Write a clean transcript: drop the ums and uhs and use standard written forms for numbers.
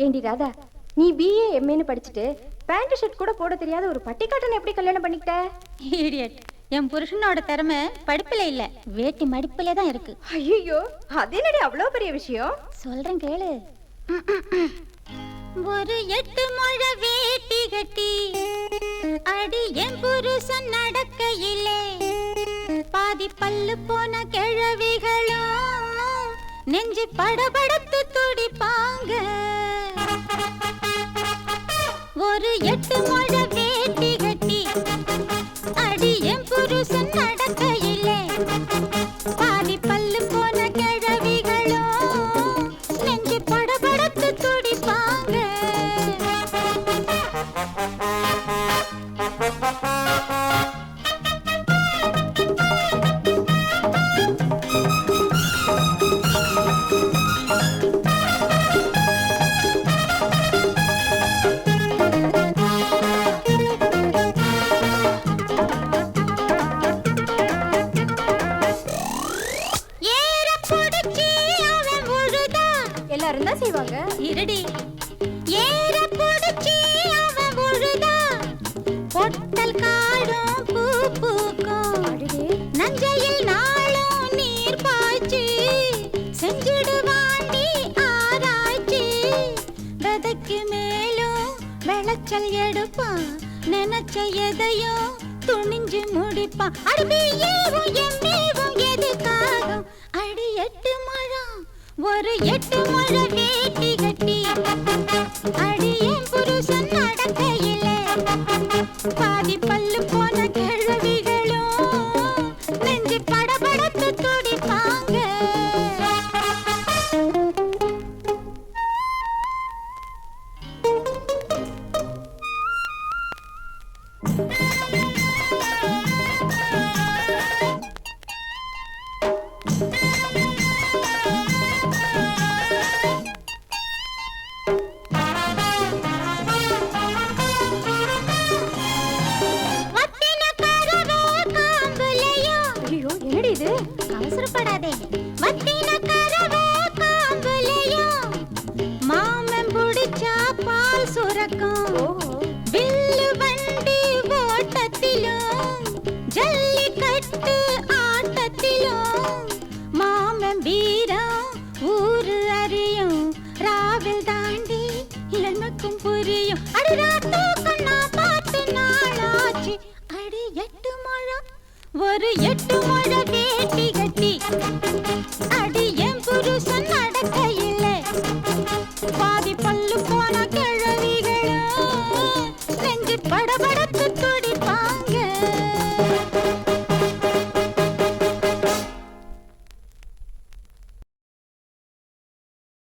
ஏண்டி ராதா, நீ பிஏ எம்ஏன்னு படிச்சுட்டு பேண்ட் ஷர்ட் கூட போட தெரியாத ஒரு பட்டிக்காட்டனை எப்படி கல்யாணம் பண்ணிக்கிட்ட? இடியட். என் புருஷனோட திறமை படிப்புல இல்ல, வேட்டி மடிப்புல தான் இருக்கு. ஐயோ, அது என்னடி அவ்வளோ பெரிய விஷயம்? சொல்றேன் கேளு. ஒரு 8 முழ வேட்டி கட்டி அடி என் புருஷன் நடக்கையிலே பாதி பல்லு போன கிழவிகளும் நெஞ்சு படபடத்து துடிப்பாங்க. ஒரு 8 முழ வேட்டி கட்டி அடி என் புருஷன் நடக்கையிலே பாதி பல்லு போன கிழவிகளும் நெஞ்சு படபடத்து துடிப்பாங்க. எல்லாரும் தான் செய்வாங்க. இருடி. ஏற புடிச்சி அவன் உழுதா பொட்டல் காடும் பூ பூக்கும். நஞ்சையில் நாளும் நீர் பாய்ச்சி செஞ்சிடுவாண்டி ஆராய்ச்சி. விதைக்கு மேலும் விளைச்சல் எடுப்பான், நினைச்ச எதையும் துணிஞ்சு முடிப்பான். அடிபியேவும் எம்மேவும் எதுக்காகும் அடி 8 முழம் ஒரு 8 முழ வேட்டி கட்டி அடி என் புருஷன் நடக்கையிலே பாதி பல்லு போன கிழவிகளும் நெஞ்சு படபடத்து துடிப்பாங்க. அவசரப்படாதே. வத்தின கரவே காம்புலையும் மாமன் புடிச்சா பால் சுரக்கும். வில்லு வண்டி ஓட்டத்திலும் ஜல்லிக்கட்டு ஆட்டத்திலும் மாமன் வீரம் ஊரு அறியும். ராவில் தாண்டி எனக்கும் புரியும். அடி ராத்தோக்கம் நான் பார்த்து நாளாச்சு அடி 8 முழம் ஒரு 8 முழ வேட்டி கட்டி அடி என் புருஷன் நடக்கையிலே பாதி பல்லு போன கிழவிகளும் நெஞ்சு படபட